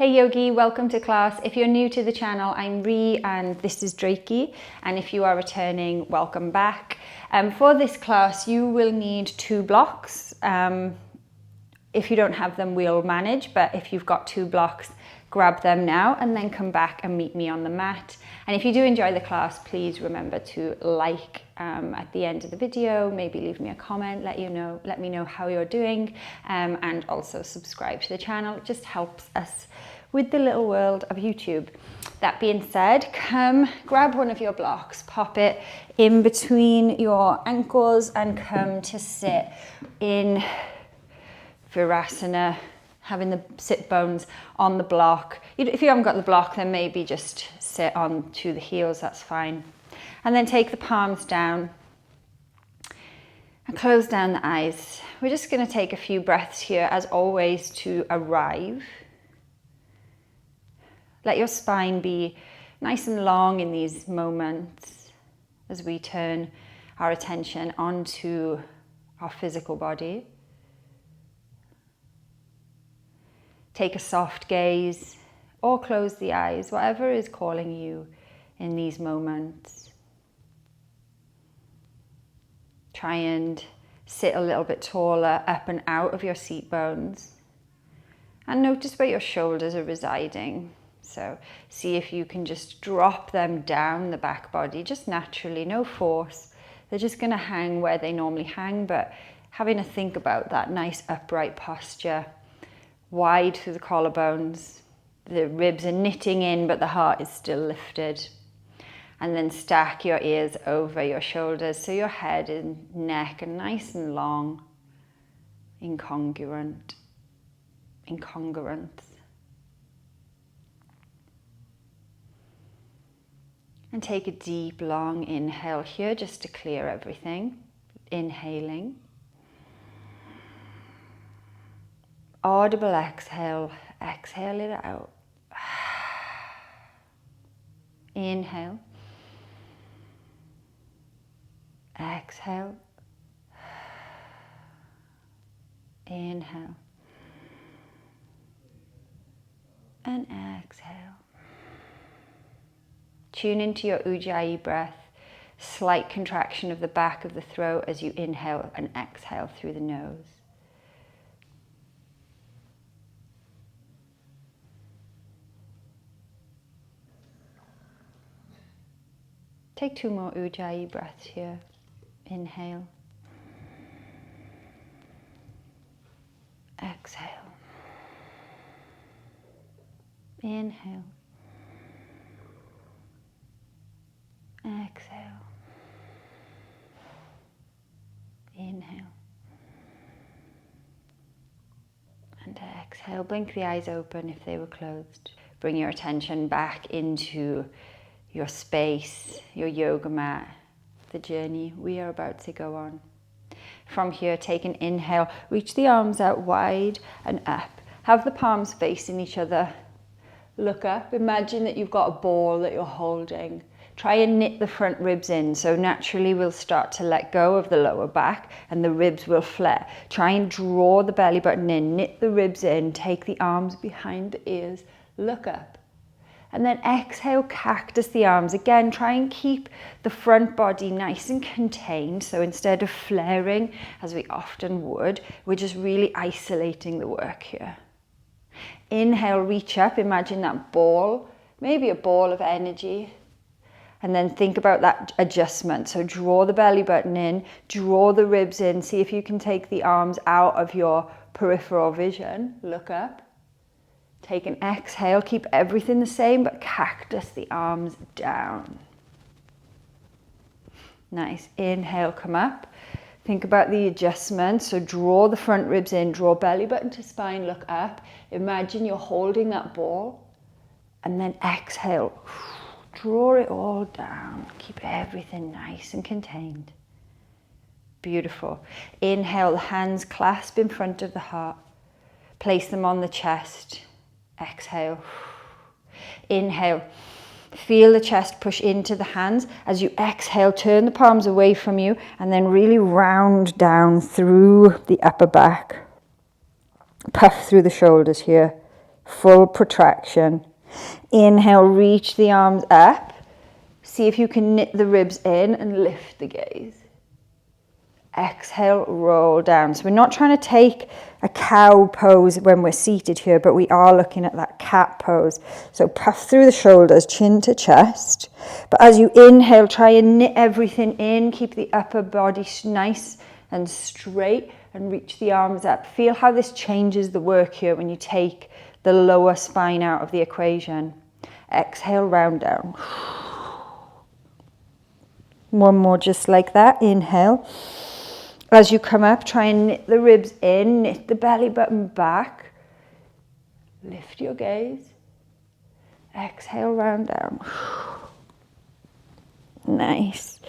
Hey Yogi, welcome to class. If you're new to the channel, I'm Rhi and this is Drake. And if you are returning, welcome back. For this class, you will need 2 blocks. If you don't have them, we'll manage. But if you've got 2 blocks, grab them now and then come back and meet me on the mat. And if you do enjoy the class, please remember to like at the end of the video, maybe leave me a comment, let me know how you're doing, and also subscribe to the channel. It just helps us with the little world of YouTube. That being said, come grab one of your blocks, pop it in between your ankles and come to sit in Virasana, having the sit bones on the block. If you haven't got the block, then maybe just sit on to the heels, that's fine. And then take the palms down and close down the eyes. We're just going to take a few breaths here, as always, to arrive. Let your spine be nice and long in these moments as we turn our attention onto our physical body. Take a soft gaze or close the eyes, whatever is calling you in these moments. Try and sit a little bit taller, up and out of your seat bones. And notice where your shoulders are residing. So see if you can just drop them down the back body, just naturally, no force. They're just going to hang where they normally hang, but having a think about that nice upright posture, wide through the collarbones. The ribs are knitting in, but the heart is still lifted. And then stack your ears over your shoulders so your head and neck are nice and long, incongruent. And take a deep, long inhale here just to clear everything. Inhaling. Audible exhale. Exhale it out. Inhale. Exhale. Inhale. And exhale. Tune into your Ujjayi breath, slight contraction of the back of the throat as you inhale and exhale through the nose. Take 2 more Ujjayi breaths here. Inhale. Exhale. Inhale. Exhale. Inhale. And exhale. Blink the eyes open if they were closed. Bring your attention back into your space, your yoga mat, the journey we are about to go on. From here, take an inhale. Reach the arms out wide and up. Have the palms facing each other. Look up. Imagine that you've got a ball that you're holding. Try and knit the front ribs in, so naturally we'll start to let go of the lower back and the ribs will flare. Try and draw the belly button in, knit the ribs in, take the arms behind the ears, look up. And then exhale, cactus the arms. Again, try and keep the front body nice and contained, so instead of flaring, as we often would, we're just really isolating the work here. Inhale, reach up, imagine that ball, maybe a ball of energy. And then think about that adjustment. So draw the belly button in, draw the ribs in. See if you can take the arms out of your peripheral vision. Look up. Take an exhale. Keep everything the same, but cactus the arms down. Nice. Inhale, come up. Think about the adjustment. So draw the front ribs in, draw belly button to spine, look up. Imagine you're holding that ball. And then exhale. Draw it all down. Keep everything nice and contained. Beautiful. Inhale, the hands clasp in front of the heart. Place them on the chest. Exhale. Inhale. Feel the chest push into the hands. As you exhale, turn the palms away from you and then really round down through the upper back. Puff through the shoulders here. full protraction. Inhale, reach the arms up. See if you can knit the ribs in and lift the gaze. Exhale, roll down. So we're not trying to take a cow pose when we're seated here, but we are looking at that cat pose. So puff through the shoulders, chin to chest. But as you inhale, try and knit everything in. Keep the upper body nice and straight and reach the arms up. Feel how this changes the work here when you take the lower spine out of the equation. Exhale, round down. One more just like that. Inhale. As you come up, try and knit the ribs in, knit the belly button back. Lift your gaze. Exhale, round down. Nice.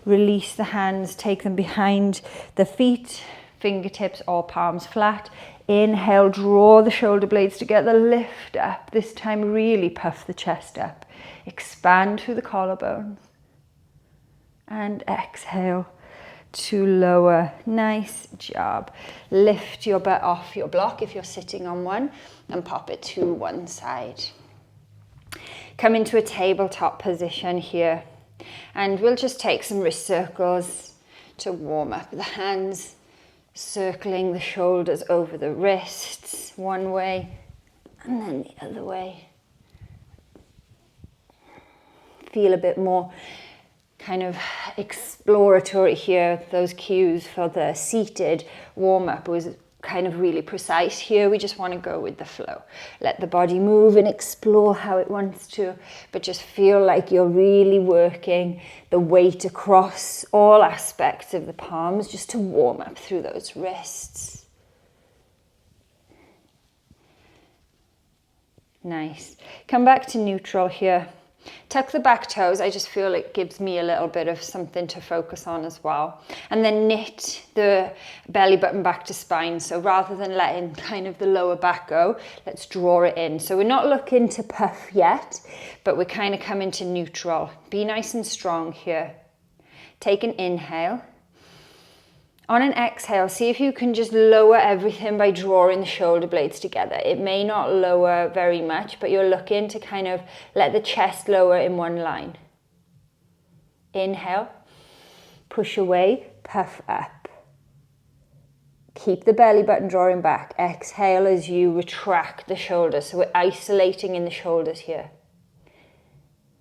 Release the hands, take them behind the feet, fingertips or palms flat. Inhale, draw the shoulder blades together, lift up. This time really puff the chest up. Expand through the collarbones. And exhale to lower. Nice job. Lift your butt off your block if you're sitting on one and pop it to one side. Come into a tabletop position here and we'll just take some wrist circles to warm up the hands, circling the shoulders over the wrists one way and then the other way. Feel a bit more kind of exploratory here. Those cues for the seated warm-up was kind of really precise. Here we just want to go with the flow. Let the body move and explore how it wants to, but just feel like you're really working the weight across all aspects of the palms just to warm up through those wrists. Nice. Come back to neutral here. Tuck the back toes. I just feel it gives me a little bit of something to focus on as well. And then knit the belly button back to spine. So rather than letting kind of the lower back go, let's draw it in. So we're not looking to puff yet, but we're kind of coming to neutral. Be nice and strong here. Take an inhale. On an exhale, see if you can just lower everything by drawing the shoulder blades together. It may not lower very much, but you're looking to kind of let the chest lower in one line. Inhale, push away, puff up. Keep the belly button drawing back. Exhale as you retract the shoulders. So we're isolating in the shoulders here.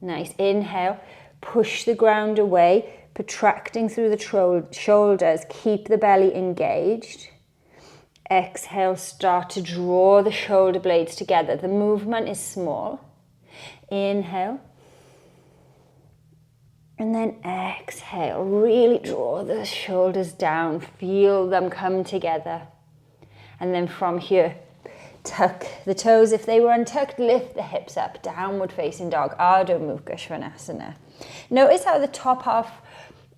Nice. Inhale, push the ground away. Protracting through the shoulders, keep the belly engaged. Exhale, start to draw the shoulder blades together. The movement is small. Inhale. And then exhale, really draw the shoulders down. Feel them come together. And then from here, tuck the toes. If they were untucked, lift the hips up. Downward facing dog, Ardha Mukha Svanasana. Notice how the top half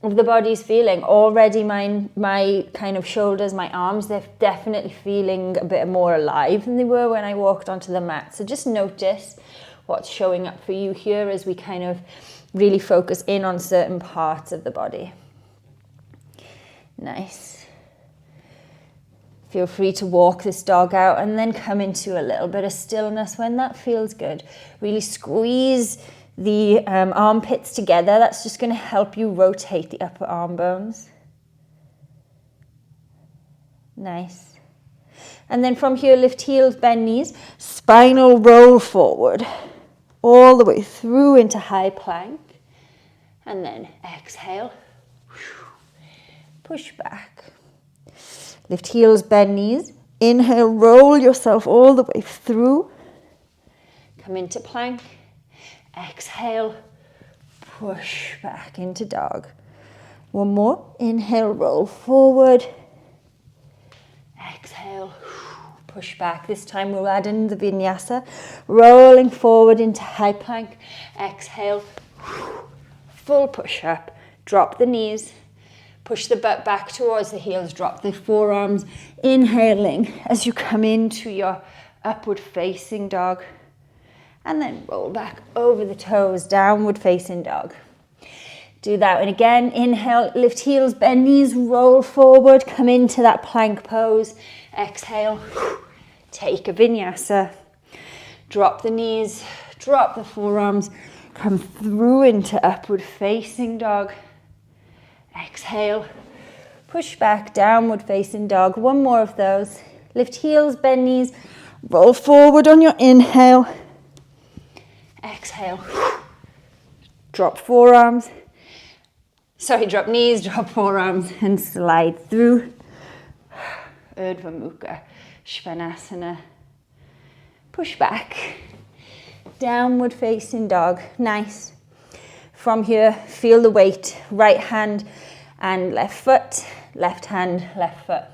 of the body's feeling. Already my kind of shoulders, my arms, they're definitely feeling a bit more alive than they were when I walked onto the mat. So just notice what's showing up for you here as we kind of really focus in on certain parts of the body. Nice. Feel free to walk this dog out and then come into a little bit of stillness when that feels good. Really squeeze the armpits together. That's just going to help you rotate the upper arm bones. Nice. And then from here, lift heels, bend knees, spinal roll forward, all the way through into high plank. And then exhale, push back. Lift heels, bend knees. Inhale, roll yourself all the way through. Come into plank. Exhale, push back into dog. One more. Inhale, roll forward. Exhale, push back. This time we'll add in the vinyasa. Rolling forward into high plank. Exhale, full push up. Drop the knees. Push the butt back towards the heels. Drop the forearms. Inhaling as you come into your upward facing dog. And then roll back over the toes, downward facing dog. Do that one again. Inhale, lift heels, bend knees, roll forward, come into that plank pose. Exhale, take a vinyasa. Drop the knees, drop the forearms, come through into upward facing dog. Exhale, push back, downward facing dog. One more of those. Lift heels, bend knees, roll forward on your inhale. Exhale, drop forearms. Sorry, drop knees, drop forearms, and slide through. Urdhva Mukha, Svanasana. Push back, downward facing dog. Nice. From here, feel the weight, right hand and left foot, left hand, left foot.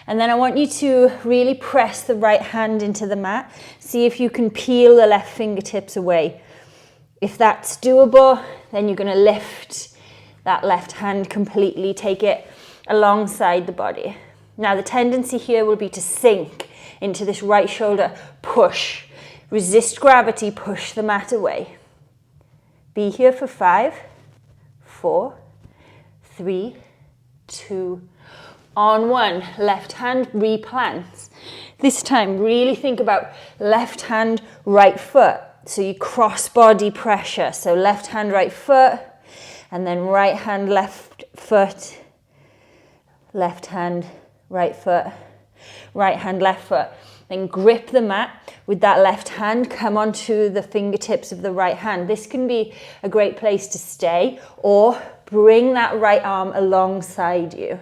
And then I want you to really press the right hand into the mat. See if you can peel the left fingertips away. If that's doable, then you're going to lift that left hand completely, take it alongside the body. Now the tendency here will be to sink into this right shoulder, push, resist gravity, push the mat away. Be here for 5, 4, 3, 2, on 1. Left hand replants. This time really think about left hand, right foot. So you cross body pressure. So left hand, right foot, and then right hand, left foot, left hand, right foot, right hand, left foot. Then grip the mat with that left hand, come onto the fingertips of the right hand. This can be a great place to stay, or bring that right arm alongside you.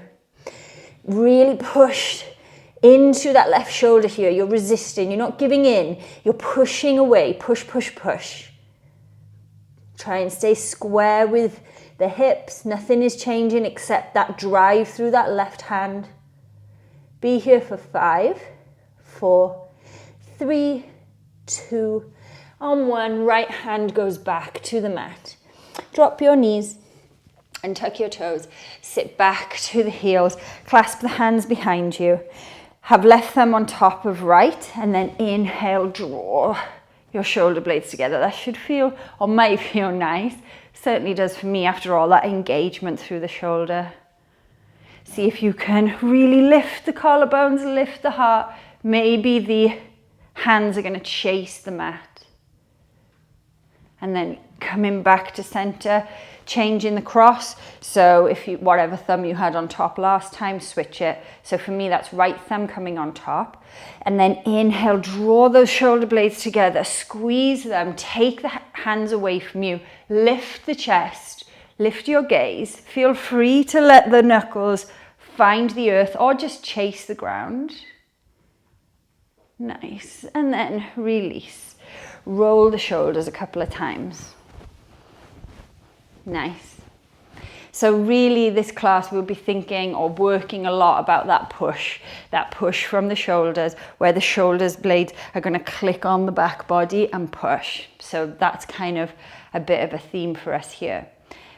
Really push into that left shoulder here. You're resisting, you're not giving in, you're pushing away, push, push, push. Try and stay square with the hips. Nothing is changing except that drive through that left hand. Be here for 5, 4, 3, 2, on 1. Right hand goes back to the mat. Drop your knees and tuck your toes. Sit back to the heels. Clasp the hands behind you. Have left thumb on top of right, and then inhale, draw your shoulder blades together. That should feel, or might feel nice. Certainly does for me after all that engagement through the shoulder. See if you can really lift the collarbones, lift the heart. Maybe the hands are going to chase the mat. And then coming back to center, changing the cross. So if you, whatever thumb you had on top last time, switch it. So for me, that's right thumb coming on top. And then inhale, draw those shoulder blades together, squeeze them, take the hands away from you, lift the chest, lift your gaze. Feel free to let the knuckles find the earth or just chase the ground. Nice. And then release. Roll the shoulders a couple of times. Nice. So really this class we'll be thinking or working a lot about that push from the shoulders, where the shoulders blades are going to click on the back body and push. So that's kind of a bit of a theme for us here.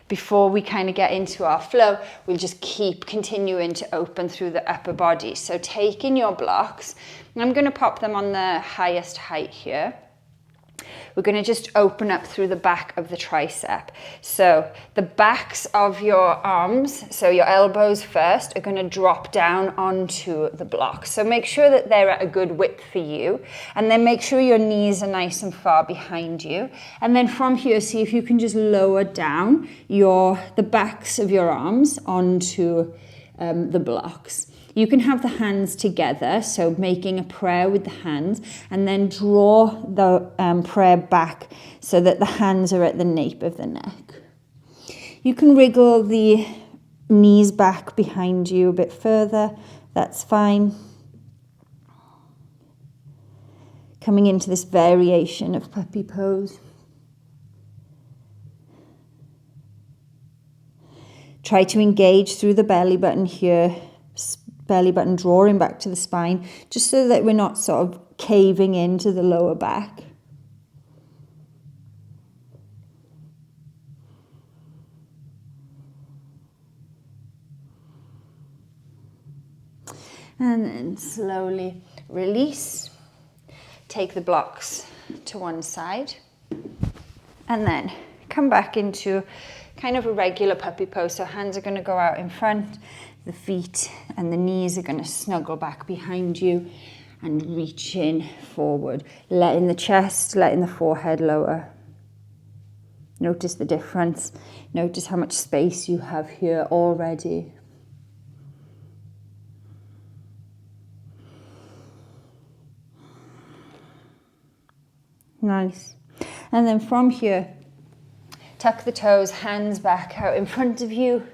Before we kind of get into our flow, we'll just keep continuing to open through the upper body. So taking your blocks, I'm going to pop them on the highest height here. We're going to just open up through the back of the tricep. So the backs of your arms, so your elbows first, are going to drop down onto the blocks. So make sure that they're at a good width for you. And then make sure your knees are nice and far behind you. And then from here, see if you can just lower down the backs of your arms onto the blocks. You can have the hands together, so making a prayer with the hands, and then draw the prayer back so that the hands are at the nape of the neck. You can wriggle the knees back behind you a bit further, that's fine. Coming into this variation of puppy pose. Try to engage through the belly button here. Belly button drawing back to the spine, just so that we're not sort of caving into the lower back. And then slowly release. Take the blocks to one side. And then come back into kind of a regular puppy pose. So hands are going to go out in front. The feet and the knees are going to snuggle back behind you. and reaching forward, letting the chest, letting the forehead lower. Notice the difference. Notice how much space you have here already. Nice. And then from here, tuck the toes, hands back out in front of you.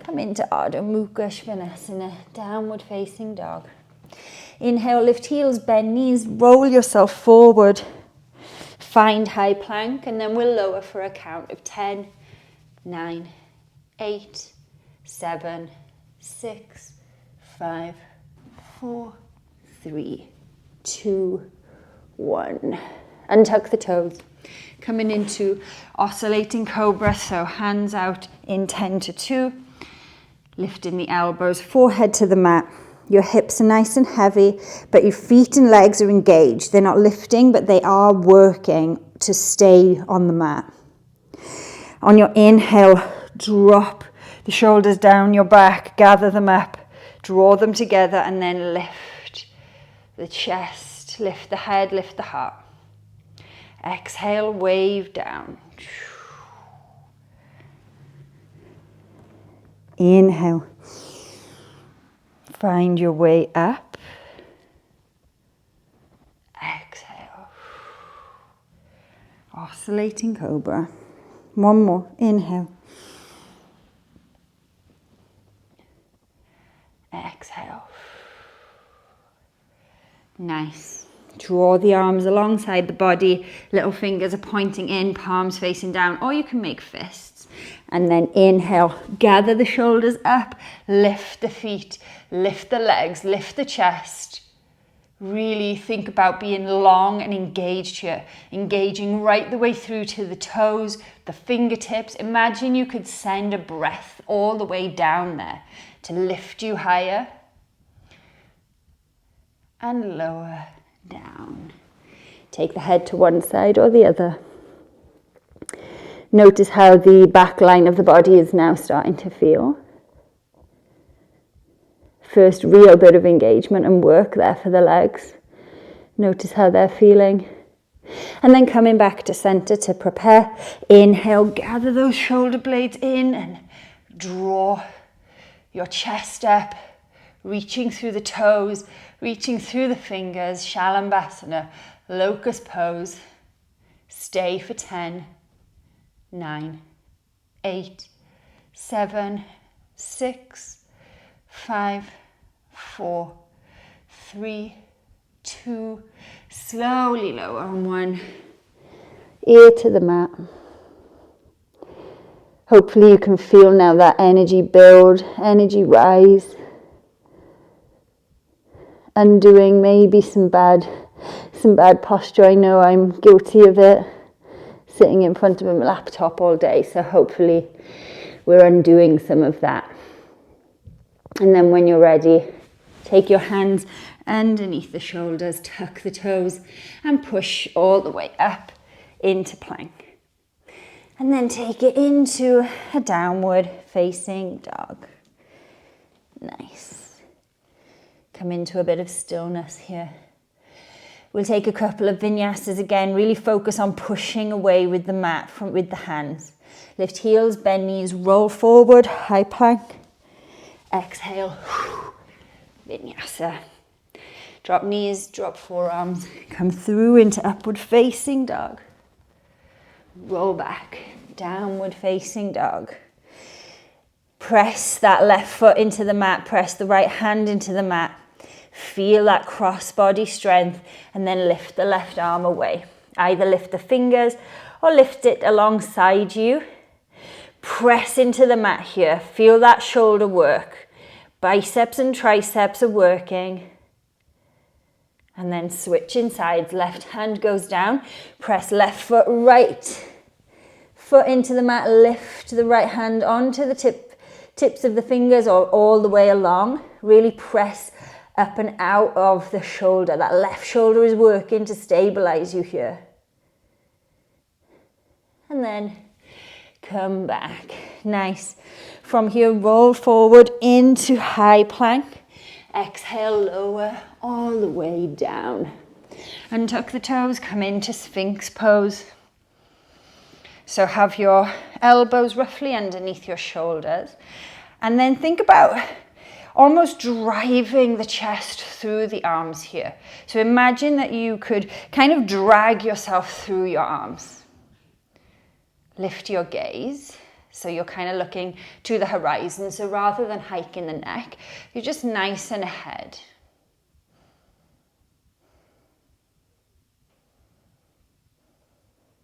Come into Ardha Mukha Svanasana, downward facing dog. Inhale, lift heels, bend knees, roll yourself forward. Find high plank, and then we'll lower for a count of 10, 9, 8, 7, 6, 5, 4, 3, 2, 1. Untuck the toes. Coming into Oscillating Cobra, so hands out in 10 to 2. Lifting the elbows, forehead to the mat. Your hips are nice and heavy, but your feet and legs are engaged. They're not lifting, but they are working to stay on the mat. On your inhale, drop the shoulders down your back, gather them up, draw them together, and then lift the chest, lift the head, lift the heart. Exhale, wave down. Inhale. Find your way up. Exhale. Oscillating Cobra. One more. Inhale. Exhale. Nice. Draw the arms alongside the body. Little fingers are pointing in, palms facing down, or you can make fists. And then inhale, gather the shoulders up, lift the feet, lift the legs, lift the chest. Really think about being long and engaged here, engaging right the way through to the toes, the fingertips. Imagine you could send a breath all the way down there to lift you higher. And lower down. Take the head to one side or the other. Notice how the back line of the body is now starting to feel. First real bit of engagement and work there for the legs. Notice how they're feeling. And then coming back to center to prepare. Inhale, gather those shoulder blades in and draw your chest up, reaching through the toes, reaching through the fingers. Shalambhasana, locust pose. Stay for 10, 9, 8, 7, 6, 5, 4, 3, 2, slowly lower on 1, ear to the mat. Hopefully you can feel now that energy build, energy rise. Undoing maybe some bad posture. I know I'm guilty of it, sitting in front of a laptop all day, so hopefully we're undoing some of that. And then when you're ready, take your hands underneath the shoulders, tuck the toes, and push all the way up into plank. And then take it into a downward facing dog. Nice. Come into a bit of stillness here. We'll take a couple of vinyasas again. Really focus on pushing away with the mat with the hands. Lift heels, bend knees, roll forward, high plank. Exhale, vinyasa. Drop knees, drop forearms. Come through into upward facing dog. Roll back, downward facing dog. Press that left foot into the mat, press the right hand into the mat. Feel that cross body strength, and then lift the left arm away. Either lift the fingers or lift it alongside you. Press into the mat here. Feel that shoulder work. Biceps and triceps are working. And then switching sides. Left hand goes down. Press left foot, right foot into the mat. Lift the right hand onto the tips of the fingers or all the way along. Really press up and out of the shoulder. That left shoulder is working to stabilize you here. And then come back. Nice. From here, roll forward into high plank. Exhale, lower all the way down. Untuck the toes, come into Sphinx pose. So have your elbows roughly underneath your shoulders. And then think about almost driving the chest through the arms here. So imagine that you could kind of drag yourself through your arms. Lift your gaze. So you're kind of looking to the horizon. So rather than hiking the neck, you're just nice and ahead.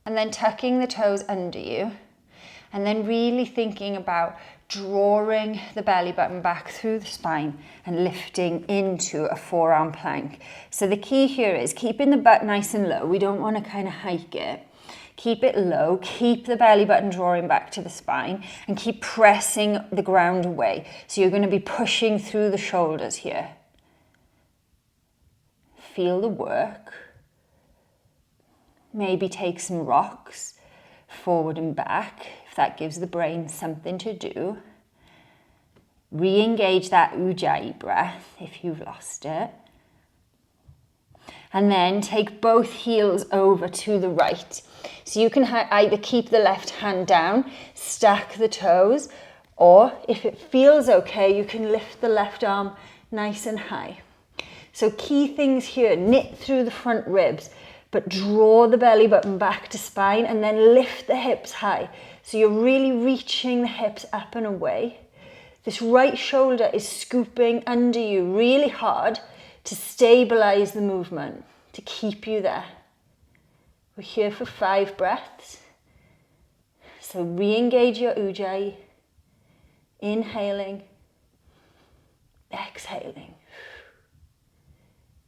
And then tucking the toes under you. And then really thinking about drawing the belly button back through the spine and lifting into a forearm plank. So the key here is keeping the butt nice and low. We don't want to kind of hike it. Keep it low, keep the belly button drawing back to the spine, and keep pressing the ground away. So you're going to be pushing through the shoulders here. Feel the work. Maybe take some rocks forward and back, if that gives the brain something to do. Re-engage that ujjayi breath if you've lost it. And then take both heels over to the right. So you can either keep the left hand down, stack the toes, or if it feels okay, you can lift the left arm nice and high. So key things here, knit through the front ribs, but draw the belly button back to spine and then lift the hips high. So you're really reaching the hips up and away. This right shoulder is scooping under you really hard to stabilize the movement, to keep you there. We're here for 5 breaths. So re-engage your ujjayi. Inhaling, exhaling.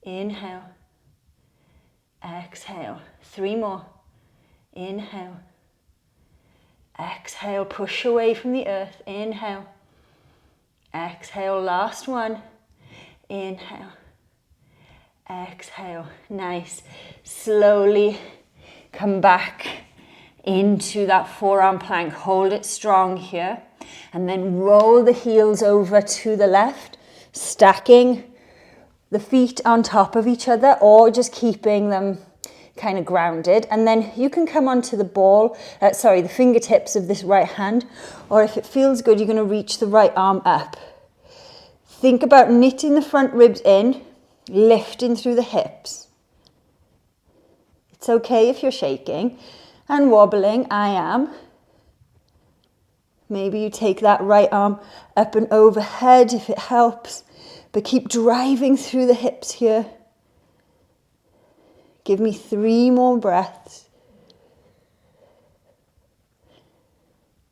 Inhale, exhale. 3 more. Inhale, exhale. Push away from the earth. Inhale, exhale. Last one. Inhale, exhale. Nice. Slowly come back into that forearm plank. Hold it strong here. And then roll the heels over to the left, stacking the feet on top of each other or just keeping them kind of grounded. And then you can come onto the the fingertips of this right hand, or if it feels good, you're going to reach the right arm up. Think about knitting the front ribs in, lifting through the hips. It's okay if you're shaking and wobbling. I am. Maybe you take that right arm up and overhead if it helps, but keep driving through the hips here. Give me 3 more breaths.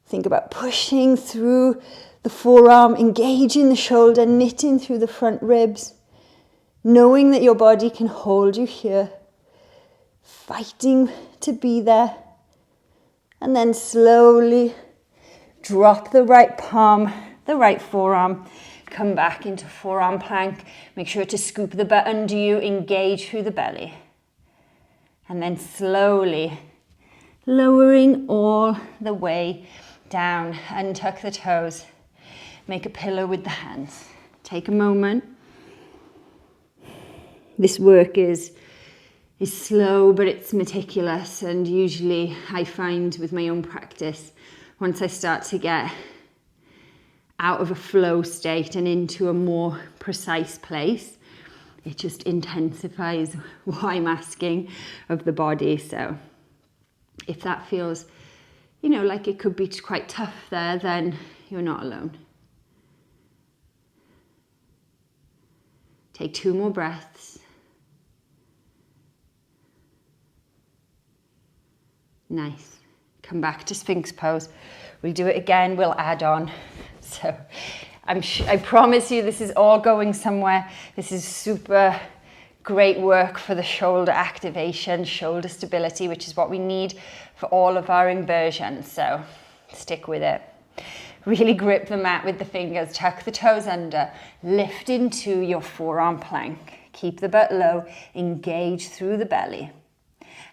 Think about pushing through the forearm, engaging the shoulder, knitting through the front ribs, knowing that your body can hold you here, fighting to be there, and then slowly drop the right palm, the right forearm, come back into forearm plank. Make sure to scoop the butt under you, engage through the belly. And then slowly lowering all the way down. Untuck the toes. Make a pillow with the hands. Take a moment. This work is slow, but it's meticulous. And usually I find with my own practice, once I start to get out of a flow state and into a more precise place, it just intensifies what I'm asking of the body. So if that feels, like it could be quite tough there, then you're not alone. Take 2 more breaths. Nice. Come back to Sphinx pose. We'll do it again, we'll add on. So I promise you this is all going somewhere. This is super great work for the shoulder activation, shoulder stability, which is what we need for all of our inversions. So stick with it. Really grip the mat with the fingers, tuck the toes under, lift into your forearm plank. Keep the butt low, engage through the belly.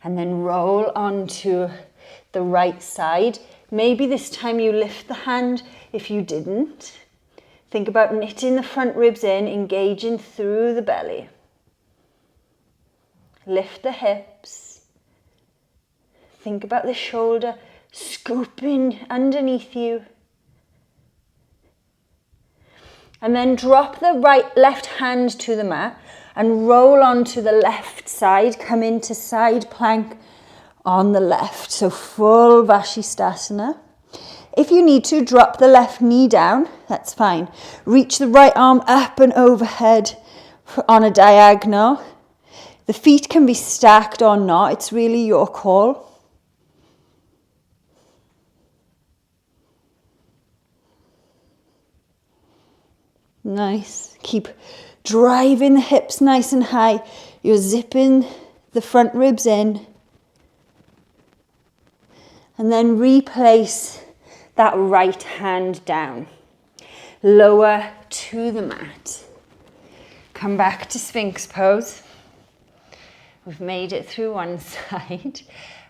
And then roll onto the right side. Maybe this time you lift the hand if you didn't. Think about knitting the front ribs in, engaging through the belly. Lift the hips. Think about the shoulder scooping underneath you. And then drop the left hand to the mat and roll onto the left side. Come into side plank on the left. So full Bashistasana. If you need to, drop the left knee down. That's fine. Reach the right arm up and overhead on a diagonal. The feet can be stacked or not. It's really your call. Nice. Keep driving the hips nice and high. You're zipping the front ribs in. And then replace that right hand down. Lower to the mat. Come back to Sphinx pose. We've made it through one side.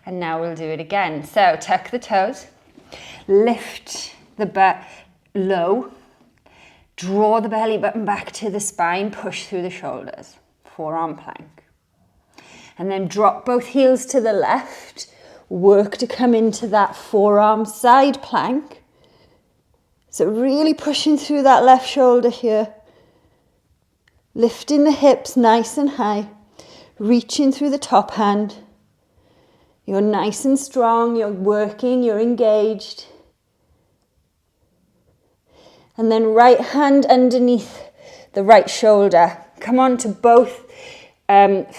And now we'll do it again. So tuck the toes. Lift the butt low. Draw the belly button back to the spine, push through the shoulders, forearm plank. And then drop both heels to the left, work to come into that forearm side plank. So really pushing through that left shoulder here. Lifting the hips nice and high, reaching through the top hand. You're nice and strong, you're working, you're engaged. And then right hand underneath the right shoulder. Come on to both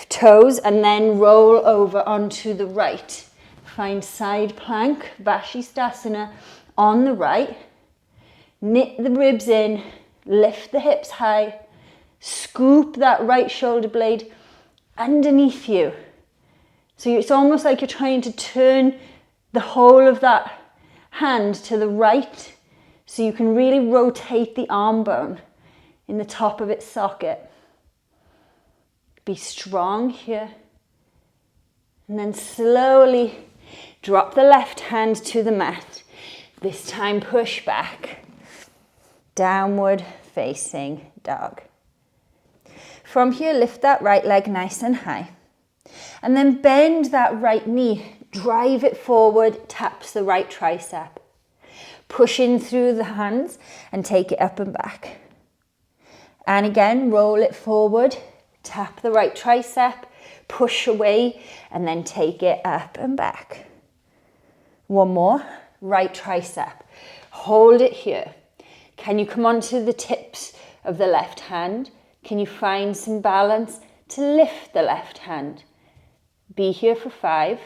toes and then roll over onto the right. Find side plank, Bashistasana on the right. Knit the ribs in, lift the hips high. Scoop that right shoulder blade underneath you. So it's almost like you're trying to turn the whole of that hand to the right. So you can really rotate the arm bone in the top of its socket. Be strong here. And then slowly drop the left hand to the mat. This time push back. Downward facing dog. From here, lift that right leg nice and high. And then bend that right knee. Drive it forward, taps the right tricep. Push in through the hands and take it up and back. And again, roll it forward, tap the right tricep, push away, and then take it up and back. One more, right tricep. Hold it here. Can you come onto the tips of the left hand? Can you find some balance to lift the left hand? Be here for 5,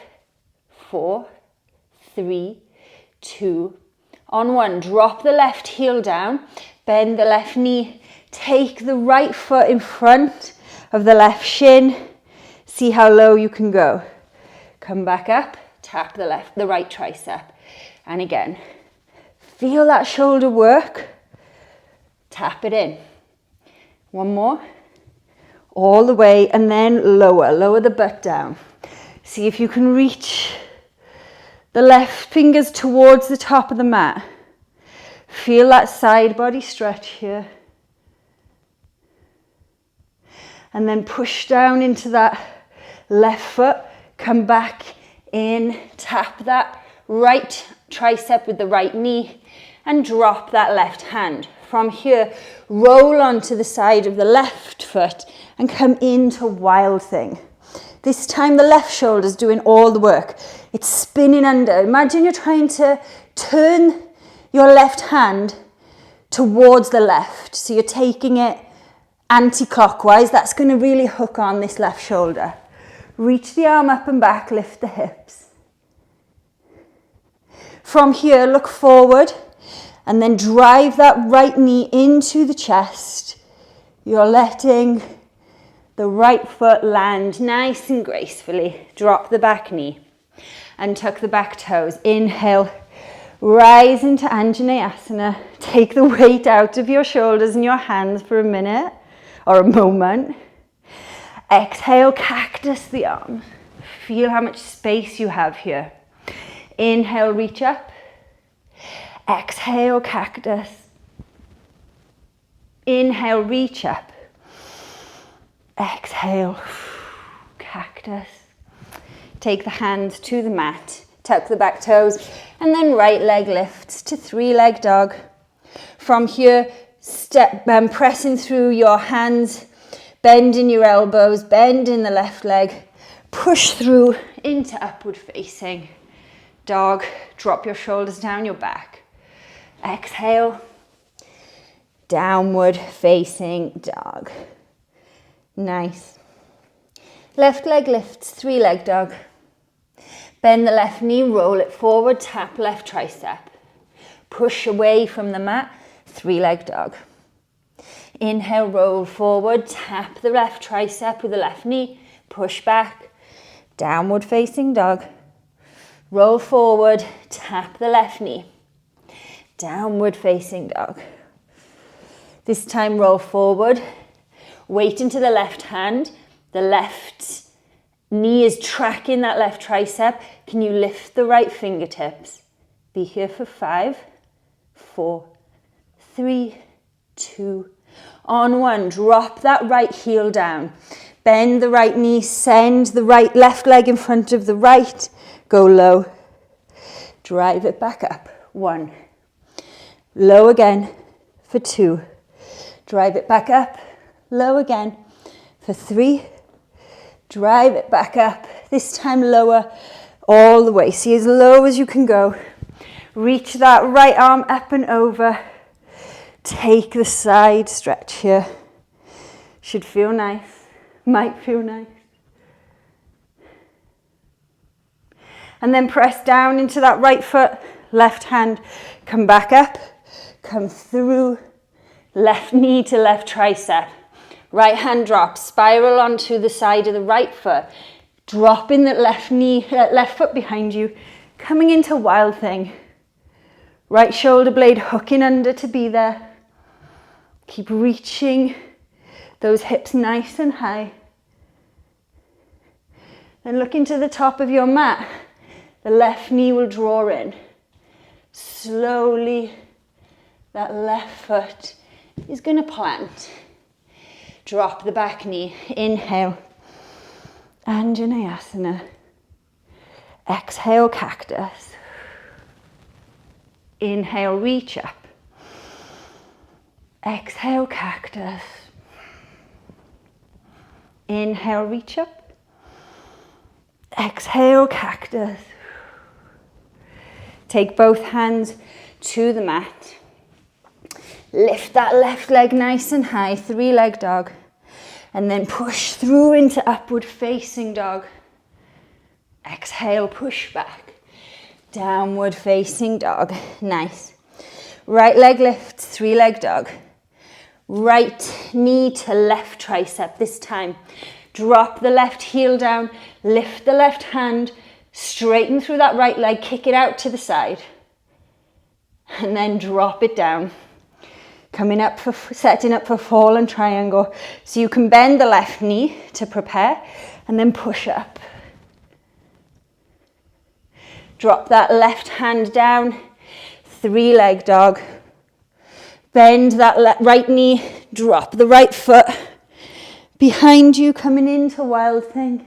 4, 3, 2, on 1, drop the left heel down, bend the left knee, take the right foot in front of the left shin, see how low you can go. Come back up, tap the right tricep, and again, feel that shoulder work, tap it in. One more, all the way, and then lower the butt down. See if you can reach the left fingers towards the top of the mat. Feel that side body stretch here. And then push down into that left foot. Come back in, tap that right tricep with the right knee and drop that left hand. From here, roll onto the side of the left foot and come into wild thing. This time the left shoulder's doing all the work. It's spinning under. Imagine you're trying to turn your left hand towards the left. So you're taking it anti-clockwise. That's going to really hook on this left shoulder. Reach the arm up and back, lift the hips. From here, look forward and then drive that right knee into the chest. You're letting the right foot land nice and gracefully. Drop the back knee and tuck the back toes. Inhale, rise into Anjaneyasana. Take the weight out of your shoulders and your hands for a minute or a moment. Exhale, cactus the arms. Feel how much space you have here. Inhale, reach up. Exhale, cactus. Inhale, reach up. Exhale, cactus. cactus. Take the hands to the mat, tuck the back toes, and then right leg lifts to three-leg dog. From here, step, pressing through your hands, bend in your elbows, bend in the left leg, push through into upward facing dog. Drop your shoulders down your back. Exhale, downward facing dog. Nice. Left leg lifts, three-leg dog. Bend the left knee, roll it forward, tap left tricep. Push away from the mat, three-leg dog. Inhale, roll forward, tap the left tricep with the left knee, push back, downward facing dog. Roll forward, tap the left knee, downward facing dog. This time roll forward, weight into the left hand, the left knee is tracking that left tricep. Can you lift the right fingertips? Be here for 5, 4, 3, 2, on 1. Drop that right heel down. Bend the right knee, send the left leg in front of the right. Go low. Drive it back up. 1. Low again for 2. Drive it back up. Low again for 3. Drive it back up. This time lower all the way. See, as low as you can go. Reach that right arm up and over. Take the side stretch here. Should feel nice. Might feel nice. And then press down into that right foot. Left hand. Come back up. Come through. Left knee to left tricep. Right hand drop, spiral onto the side of the right foot. Dropping that left foot behind you. Coming into wild thing. Right shoulder blade hooking under to be there. Keep reaching those hips nice and high. Then look into the top of your mat. The left knee will draw in. Slowly, that left foot is going to plant. Drop the back knee. Inhale. Anjaneyasana. Exhale, cactus. Inhale, reach up. Exhale, cactus. Inhale, reach up. Exhale, cactus. Take both hands to the mat. Lift that left leg nice and high, three-leg dog. And then push through into upward facing dog. Exhale, push back. Downward facing dog. Nice. Right leg lifts, three-leg dog. Right knee to left tricep this time. Drop the left heel down, lift the left hand, straighten through that right leg, kick it out to the side. And then drop it down. Coming up for, setting up for fallen triangle. So you can bend the left knee to prepare and then push up. Drop that left hand down, three-leg dog. Bend that right knee, drop the right foot. Behind you, coming into wild thing.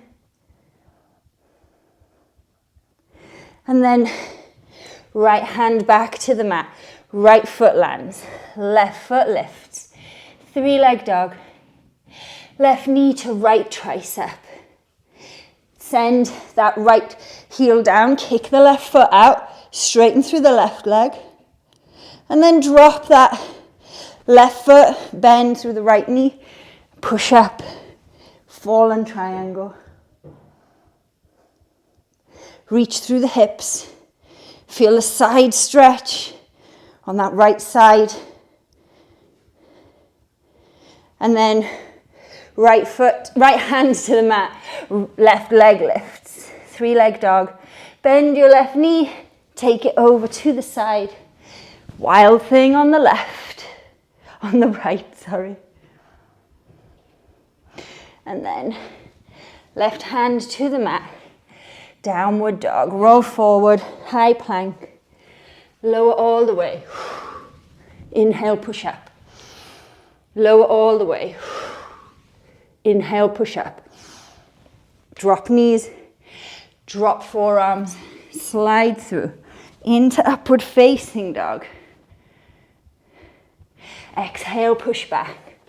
And then right hand back to the mat. Right foot lands, left foot lifts. Three-leg dog. Left knee to right tricep. Send that right heel down, kick the left foot out, straighten through the left leg. And then drop that left foot, bend through the right knee, push up, fallen triangle. Reach through the hips. Feel the side stretch on that right side. And then right hand to the mat, left leg lifts, three-leg dog. Bend your left knee, take it over to the side. Wild thing on the left, on the right, sorry. And then left hand to the mat, downward dog. Roll forward, high plank. Lower all the way. Inhale, push up. Lower all the way. Inhale, push up. Drop knees, drop forearms, slide through into upward facing dog. Exhale, push back.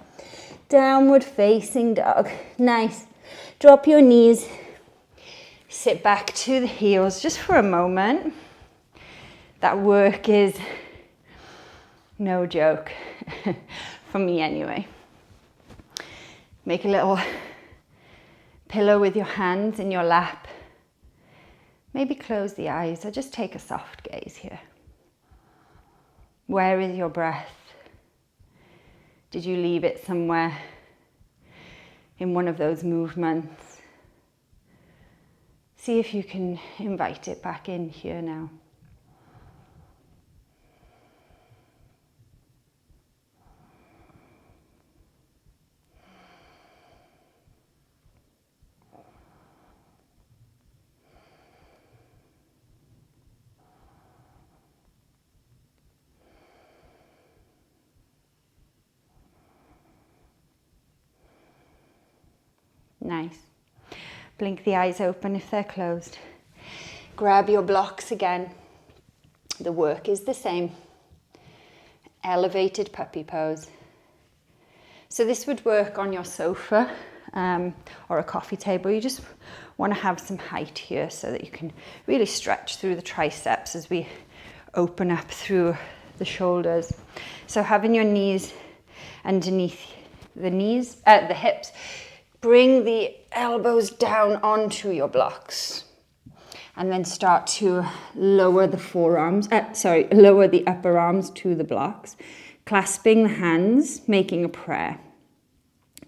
Downward facing dog. Nice. Drop your knees. Sit back to the heels just for a moment. That work is no joke, for me anyway. Make a little pillow with your hands in your lap. Maybe close the eyes or just take a soft gaze here. Where is your breath? Did you leave it somewhere in one of those movements? See if you can invite it back in here now. Nice. Blink the eyes open if they're closed. Grab your blocks again. The work is the same. Elevated puppy pose. So this would work on your sofa or a coffee table. You just want to have some height here so that you can really stretch through the triceps as we open up through the shoulders. So having your knees underneath the hips. Bring the elbows down onto your blocks and then start to lower the lower the upper arms to the blocks, clasping the hands, making a prayer.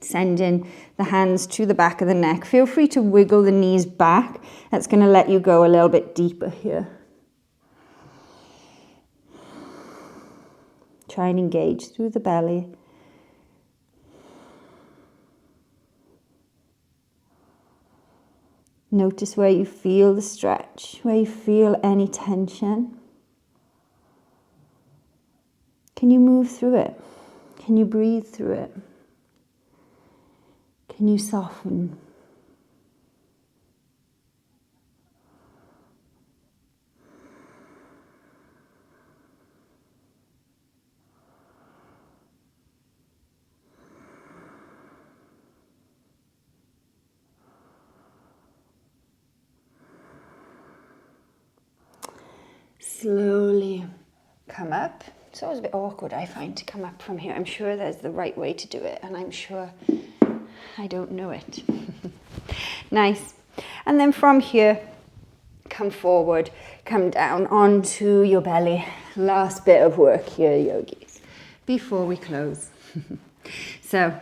Sending the hands to the back of the neck. Feel free to wiggle the knees back. That's going to let you go a little bit deeper here. Try and engage through the belly. Notice where you feel the stretch, where you feel any tension. Can you move through it? Can you breathe through it? Can you soften? Slowly come up. It's always a bit awkward, I find, to come up from here. I'm sure there's the right way to do it, and I'm sure I don't know it. Nice. And then from here, come forward, come down onto your belly. Last bit of work here, yogis, before we close. So,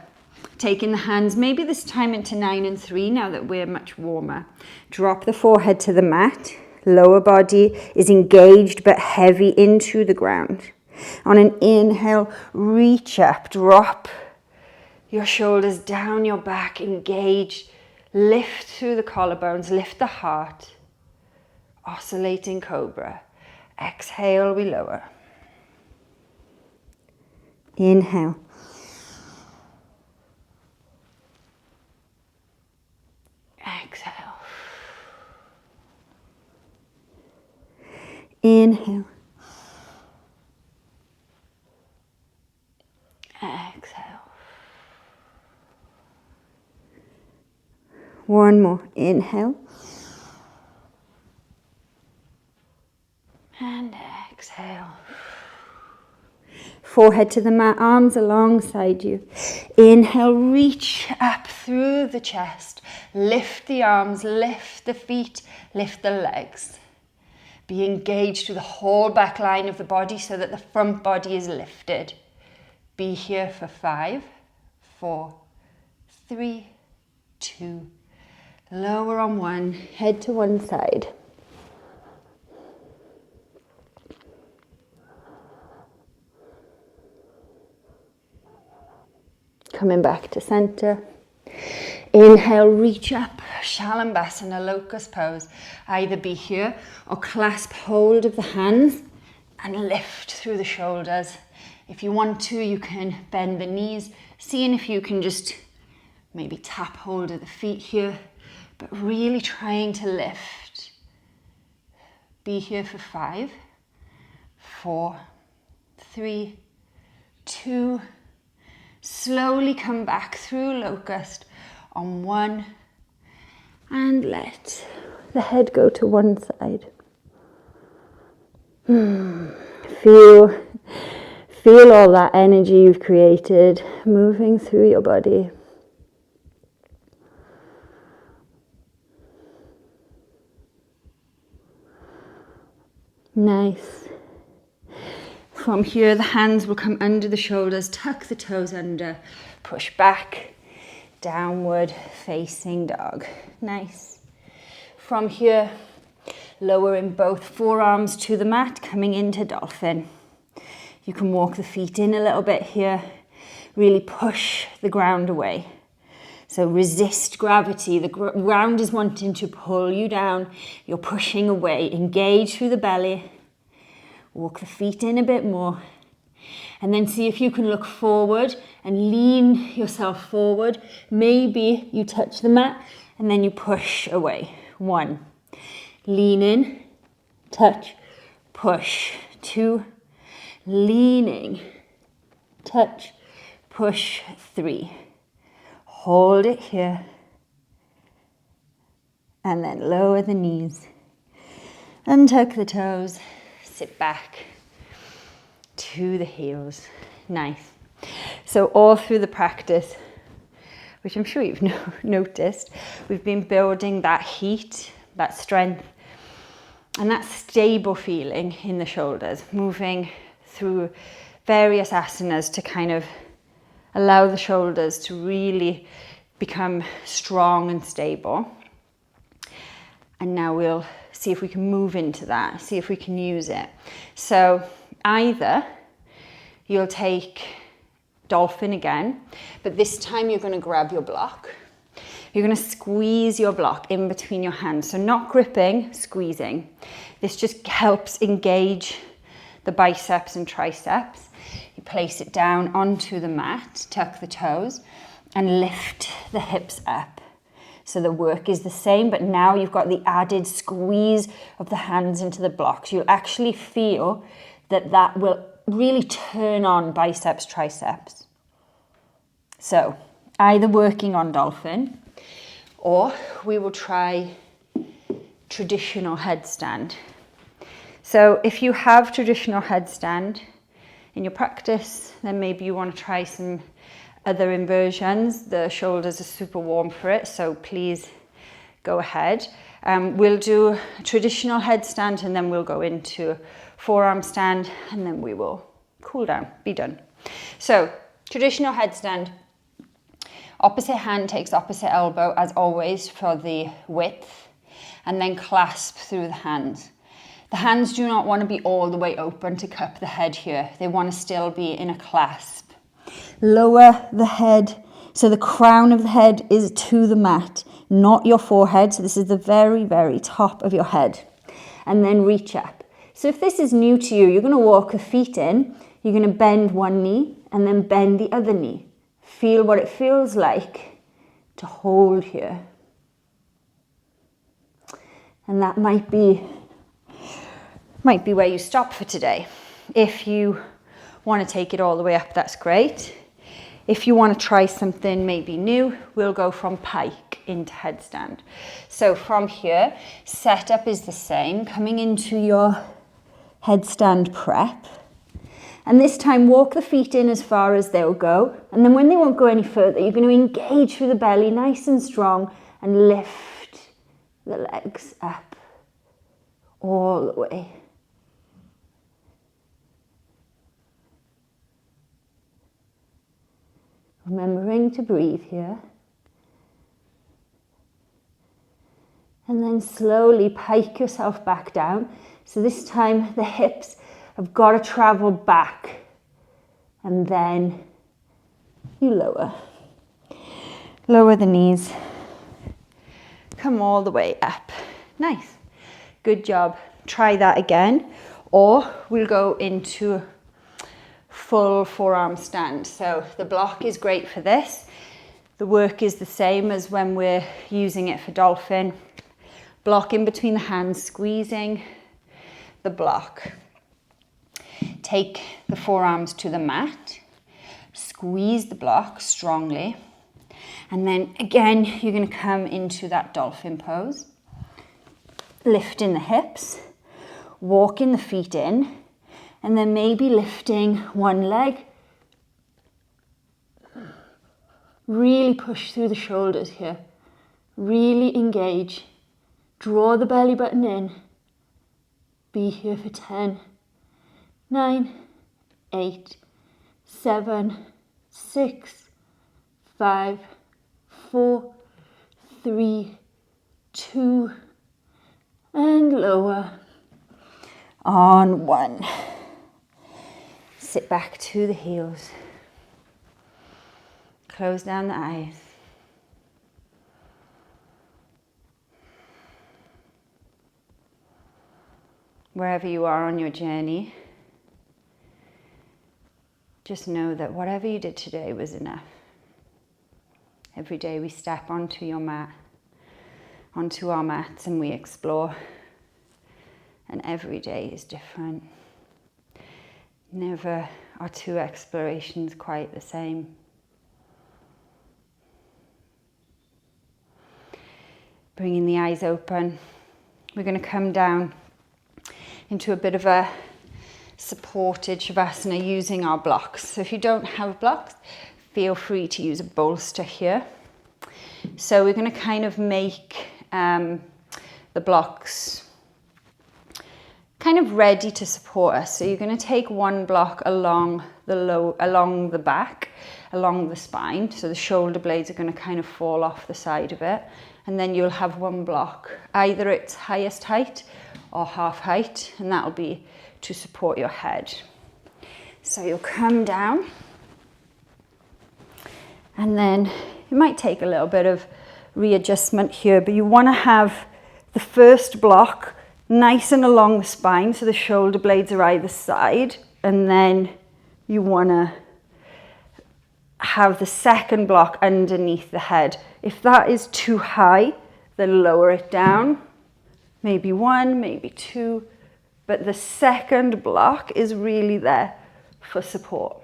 taking the hands, maybe this time into 9 and 3, now that we're much warmer. Drop the forehead to the mat. Lower body is engaged but heavy into the ground. On an inhale, reach up, drop your shoulders down your back, engage, lift through the collarbones, lift the heart. Oscillating Cobra. Exhale, we lower. Inhale. Exhale. Inhale. Exhale. One more. Inhale. And exhale. Forehead to the mat, arms alongside you. Inhale, reach up through the chest. Lift the arms, lift the feet, lift the legs. Be engaged through the whole back line of the body so that the front body is lifted. Be here for 5, 4, 3, 2. Lower on 1, head to one side. Coming back to center. Inhale, reach up, Shavasana, locust pose. Either be here or clasp hold of the hands and lift through the shoulders. If you want to, you can bend the knees, seeing if you can just maybe tap hold of the feet here, but really trying to lift. Be here for 5, 4, 3, 2. Slowly come back through locust on 1, and let the head go to one side. Feel all that energy you've created moving through your body. Nice. From here, the hands will come under the shoulders, tuck the toes under, push back, downward facing dog. Nice. From here, lowering both forearms to the mat, coming into dolphin. You can walk the feet in a little bit here, really push the ground away. So resist gravity. The ground is wanting to pull you down. You're pushing away. Engage through the belly. Walk the feet in a bit more. And then see if you can look forward and lean yourself forward. Maybe you touch the mat and then you push away. 1. Lean in, touch, push. 2. Leaning, touch, push. 3. Hold it here. And then lower the knees. Untuck the toes. Sit back to the heels. Nice. So all through the practice, which I'm sure you've noticed, we've been building that heat, that strength, and that stable feeling in the shoulders, moving through various asanas to kind of allow the shoulders to really become strong and stable. And now we'll see if we can move into that, see if we can use it. So either you'll take dolphin again, but this time you're going to grab your block. You're going to squeeze your block in between your hands. So not gripping, squeezing. This just helps engage the biceps and triceps. You place it down onto the mat, tuck the toes, and lift the hips up. So the work is the same, but now you've got the added squeeze of the hands into the blocks. You'll actually feel that will really turn on biceps, triceps. So either working on dolphin, or we will try traditional headstand. So if you have traditional headstand in your practice, then maybe you want to try some other inversions. The shoulders are super warm for it, so please go ahead. We'll do a traditional headstand and then we'll go into forearm stand and then we will cool down, be done. So traditional headstand, opposite hand takes opposite elbow as always for the width, and then clasp through the hands. The hands do not want to be all the way open to cup the head here. They want to still be in a clasp. Lower the head, so the crown of the head is to the mat, not your forehead. So this is the very, very top of your head. And then reach up. So if this is new to you, you're going to walk the feet in, you're going to bend one knee and then bend the other knee. Feel what it feels like to hold here. And that might be where you stop for today. If you want to take it all the way up, that's great. If you want to try something maybe new, we'll go from pike into headstand. So from here, setup is the same, coming into your headstand prep. And this time, walk the feet in as far as they'll go. And then when they won't go any further, you're going to engage through the belly nice and strong and lift the legs up all the way. Remembering to breathe here. And then slowly pike yourself back down. So this time the hips have got to travel back. And then you lower. Lower the knees. Come all the way up. Nice. Good job. Try that again. Or we'll go into full forearm stand. So the block is great for this. The work is the same as when we're using it for Dolphin. Block in between the hands, squeezing the block. Take the forearms to the mat, squeeze the block strongly, and then again you're going to come into that Dolphin pose. Lifting the hips, walking the feet in, and then maybe lifting one leg. Really push through the shoulders here. Really engage. Draw the belly button in. Be here for 10, 9, 8, 7, 6, 5, 4, 3, 2, and lower on 1. Sit back to the heels. Close down the eyes. Wherever you are on your journey, just know that whatever you did today was enough. Every day we step onto your mat, onto our mats, and we explore. And every day is different. Never are two explorations quite the same. Bringing the eyes open, we're going to come down into a bit of a supported Shavasana using our blocks. So if you don't have blocks, feel free to use a bolster here. So we're going to kind of make the blocks kind of ready to support us. So you're going to take one block along the back, along the spine. So the shoulder blades are going to kind of fall off the side of it. And then you'll have one block, either its highest height or half height, and that'll be to support your head. So you'll come down, and then it might take a little bit of readjustment here, but you want to have the first block nice and along the spine, so the shoulder blades are either side, and then you want to have the second block underneath the head. If that is too high, then lower it down. Maybe 1, maybe 2, but the second block is really there for support.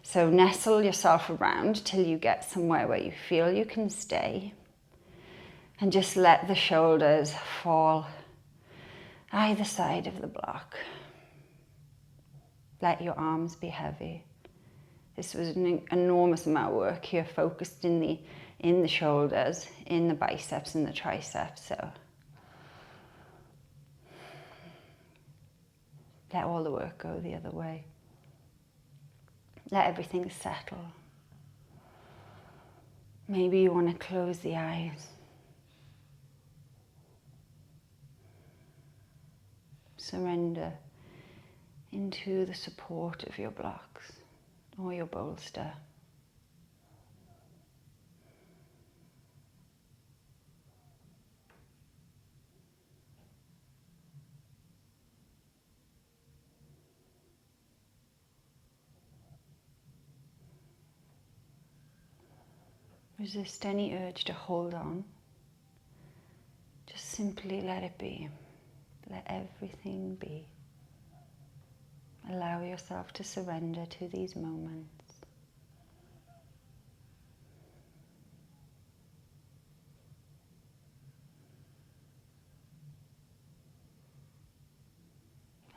So nestle yourself around till you get somewhere where you feel you can stay, and just let the shoulders fall either side of the block. Let your arms be heavy. This was an enormous amount of work here, focused in the shoulders, in the biceps and the triceps. So let all the work go the other way. Let everything settle. Maybe you want to close the eyes. Surrender into the support of your blocks or your bolster. Resist any urge to hold on. Just simply let it be. Let everything be. Allow yourself to surrender to these moments.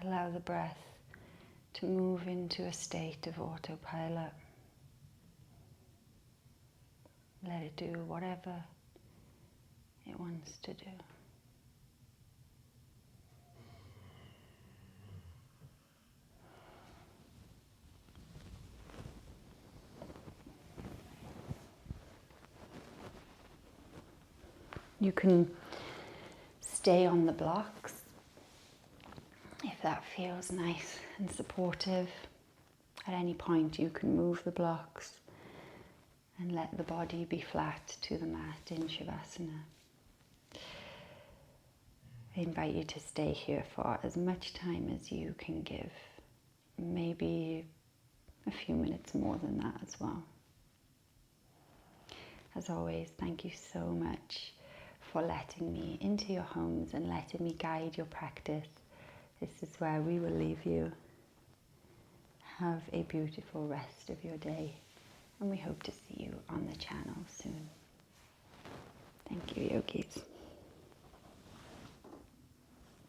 Allow the breath to move into a state of autopilot. Let it do whatever it wants to do. You can stay on the blocks if that feels nice and supportive. At any point you can move the blocks and let the body be flat to the mat in Shavasana. I invite you to stay here for as much time as you can give. Maybe a few minutes more than that as well. As always, thank you so much for letting me into your homes and letting me guide your practice. This is where we will leave you. Have a beautiful rest of your day, and we hope to see you on the channel soon. Thank you, yogis.